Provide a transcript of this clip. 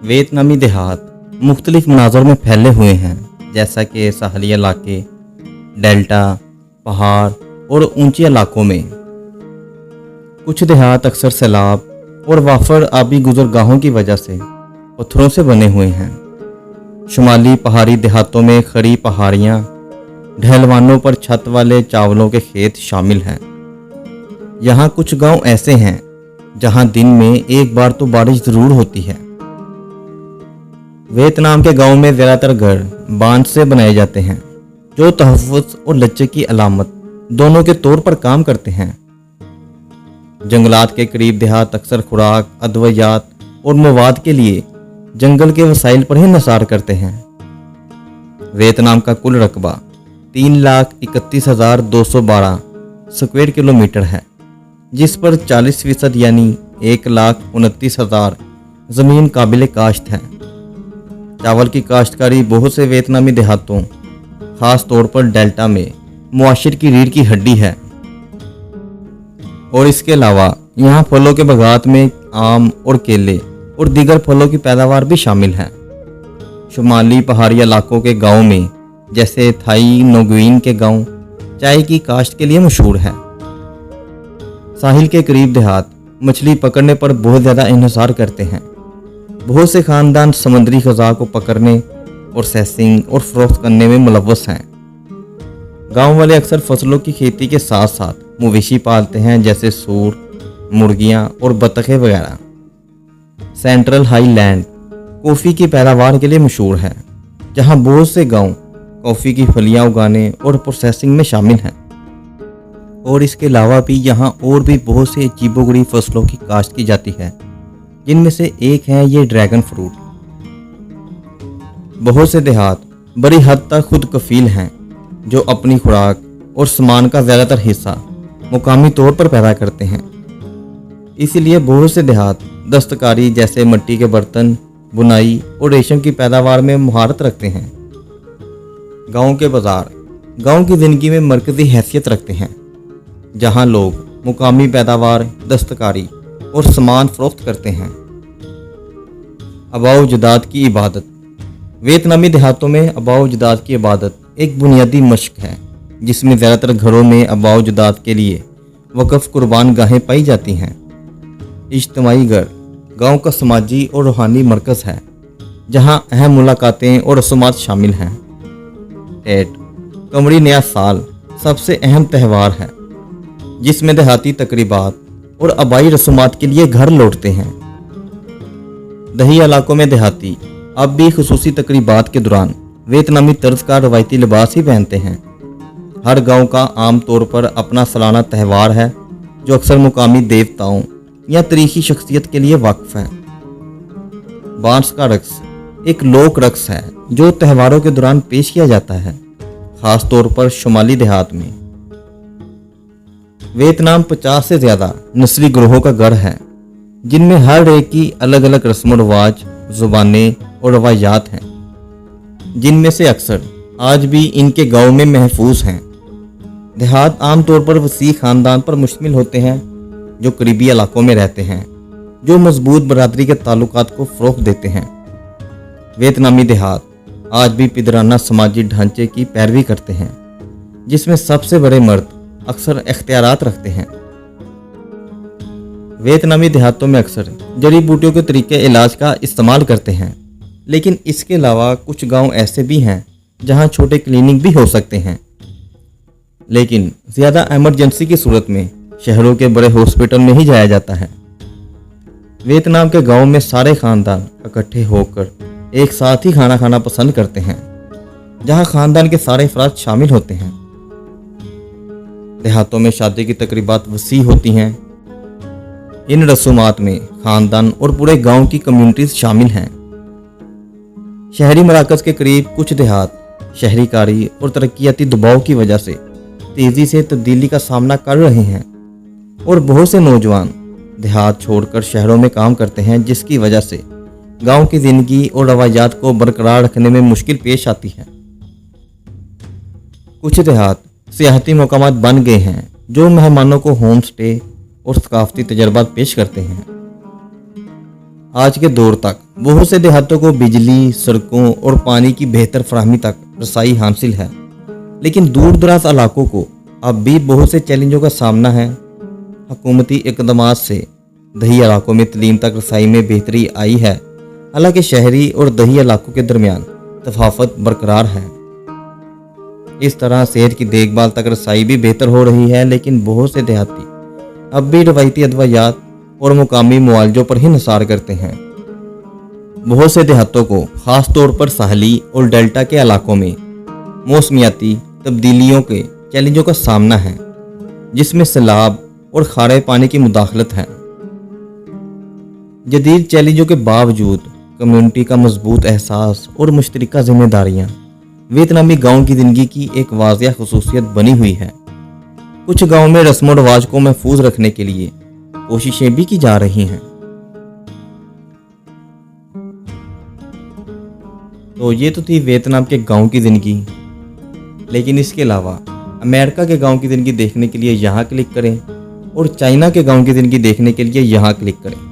वियतनामी देहात मुख्तलिफ मनाज़र में फैले हुए हैं, जैसा कि साहली इलाके, डेल्टा, पहाड़ और ऊंचे इलाकों में। कुछ देहात अक्सर सैलाब और वाफर आबी गुजरगाहों की वजह से पत्थरों से बने हुए हैं। शुमाली पहाड़ी देहातों में खड़ी पहाड़ियाँ, ढलवानों पर छत वाले चावलों के खेत शामिल हैं। यहाँ कुछ गांव ऐसे हैं जहाँ दिन में एक बार तो बारिश ज़रूर होती है। वियतनाम के गांव में ज़्यादातर घर बांस से बनाए जाते हैं, जो तहफ़्फ़ुज़ और लचक की अलामत दोनों के तौर पर काम करते हैं। जंगलात के करीब देहात अक्सर खुराक, अद्वियात और मवाद के लिए जंगल के वसाइल पर ही निसार करते हैं। वियतनाम का कुल रकबा 3,31,212 स्क्वायर किलोमीटर है, जिस पर 40% यानी 1,29,000 ज़मीन काबिल काश्त है। चावल की काश्तकारी बहुत से वियतनामी देहातों, ख़ास तौर पर डेल्टा में मुआशिर की रीढ़ की हड्डी है। और इसके अलावा यहाँ फलों के बागात में आम और केले और दीगर फलों की पैदावार भी शामिल है। शुमाली पहाड़ी इलाकों के गांवों में जैसे थाई नोगुइन के गांव चाय की काश्त के लिए मशहूर है। साहिल के करीब देहात मछली पकड़ने पर बहुत ज़्यादा इन्हिसार करते हैं। बहुत से खानदान समुद्री ग़ज़ा को पकड़ने, प्रोसेसिंग और फ़रोख्त करने में मुलव्वस हैं। गांव वाले अक्सर फसलों की खेती के साथ साथ मवेशी पालते हैं, जैसे सूर, मुर्गियां और बतखें वगैरह। सेंट्रल हाईलैंड कॉफ़ी की पैदावार के लिए मशहूर है, जहां बहुत से गांव कॉफ़ी की फलियां उगाने और प्रोसेसिंग में शामिल हैं। और इसके अलावा भी यहाँ और भी बहुत से अजीबोगरीब फसलों की काश्त की जाती है, जिनमें से एक है ये ड्रैगन फ्रूट। बहुत से देहात बड़ी हद तक खुद कफील हैं, जो अपनी खुराक और सामान का ज़्यादातर हिस्सा मुकामी तौर पर पैदा करते हैं। इसीलिए बहुत से देहात दस्तकारी जैसे मिट्टी के बर्तन, बुनाई और रेशम की पैदावार में महारत रखते हैं। गांव के बाज़ार गांव की ज़िंदगी में मरकज़ी हैसियत रखते हैं, जहां लोग मुकामी पैदावार, दस्तकारी और सामान फ़रोख्त करते हैं। आबाओ जदाद की इबादत। वियतनामी देहातों में आबाओ जदाद की इबादत एक बुनियादी मशक है, जिसमें ज़्यादातर घरों में आबाओ जदाद के लिए वक़फ़ कुर्बान गाहें पाई जाती हैं। इज्तिमाई घर गांव का समाजी और रूहानी मरकज़ है, जहां अहम मुलाकातें और रसूमात शामिल हैं। टेट कमरी नया साल सबसे अहम त्यौहार है, जिसमें देहाती तकरीबात और आबाई रसूमात के लिए घर लौटते हैं। दही इलाकों में देहाती अब भी खुसूसी तकरीबात के दौरान वियतनामी तर्ज का रवायती लिबास ही पहनते हैं। हर गांव का आम तौर पर अपना सालाना त्यौहार है, जो अक्सर मुकामी देवताओं या तारीखी शख्सियत के लिए वाक़िफ़ है। बांस का रक्स एक लोक रक्स है, जो त्योहारों के दौरान पेश किया जाता है, ख़ास तौर पर शुमाली देहात में। वियतनाम 50 से ज़्यादा नस्ली ग्रोहों का घर है, जिनमें हर एक की अलग अलग रस्म व रवाज, ज़ुबानें और रवायात हैं, जिनमें से अक्सर आज भी इनके गांव में महफूज हैं। देहात आमतौर पर वसी ख़ानदान पर मुश्तमिल होते हैं, जो करीबी इलाकों में रहते हैं, जो मजबूत बरादरी के ताल्लुकात को फ़रोग़ देते हैं। वियतनामी देहात आज भी पिदराना समाजी ढांचे की पैरवी करते हैं, जिसमें सबसे बड़े मर्द अक्सर इख्तियारात रखते हैं। वियतनामी देहातों में अक्सर जड़ी बूटियों के तरीके इलाज का इस्तेमाल करते हैं, लेकिन इसके अलावा कुछ गांव ऐसे भी हैं जहां छोटे क्लिनिक भी हो सकते हैं। लेकिन ज़्यादा इमरजेंसी की सूरत में शहरों के बड़े हॉस्पिटल में ही जाया जाता है। वियतनाम के गांव में सारे ख़ानदान इकट्ठे होकर एक साथ ही खाना खाना पसंद करते हैं, जहां ख़ानदान के सारे अफराद शामिल होते हैं। देहातों में शादी की तकरीबात वसी होती हैं। इन रसूमात में ख़ानदान और पूरे गांव की कम्युनिटीज़ शामिल हैं। शहरी मराकज़ के करीब कुछ देहात शहरीकारी और तरक्याती दबाव की वजह से तेज़ी से तब्दीली का सामना कर रहे हैं, और बहुत से नौजवान देहात छोड़कर शहरों में काम करते हैं, जिसकी वजह से गांव की ज़िंदगी और रवायात को बरकरार रखने में मुश्किल पेश आती है। कुछ देहात सियाहती मकामात बन गए हैं जो मेहमानों को होम स्टे और सकाफती तजर्बात पेश करते हैं। आज के दौर तक बहुत से देहातों को बिजली, सड़कों और पानी की बेहतर फराहमी तक रसाई हासिल है, लेकिन दूर दराज इलाकों को अब भी बहुत से चैलेंजों का सामना है। हुकूमती इक़दामात से दही इलाकों में तलीम तक रसाई में बेहतरी आई है, हालांकि शहरी और दही इलाकों के दरमियान तफावत बरकरार है। इस तरह सेहत की देखभाल तक रसाई भी बेहतर हो रही है, लेकिन बहुत से देहाती अब भी रवायती अदवायात और मुकामी मुआवजों पर ही निसार करते हैं। बहुत से देहातों को ख़ास तौर पर साहली और डेल्टा के इलाकों में मौसमियाती तब्दीलियों के चैलेंजों का सामना है, जिसमें सैलाब और खारे पानी की मुदाखलत है। जदीद चैलेंजों के बावजूद कम्युनिटी का मजबूत एहसास और मुश्तरका जिम्मेदारियाँ वियतनामी गाँव की ज़िंदगी की एक वाज़िया खुसूसियत बनी हुई है। कुछ गाँव में रस्म व रवाज को महफूज रखने के लिए कोशिशें भी की जा रही हैं। तो ये तो थी वियतनाम के गांव की ज़िंदगी, लेकिन इसके अलावा अमेरिका के गांव की ज़िंदगी देखने के लिए यहाँ क्लिक करें और चाइना के गांव की ज़िंदगी देखने के लिए यहाँ क्लिक करें।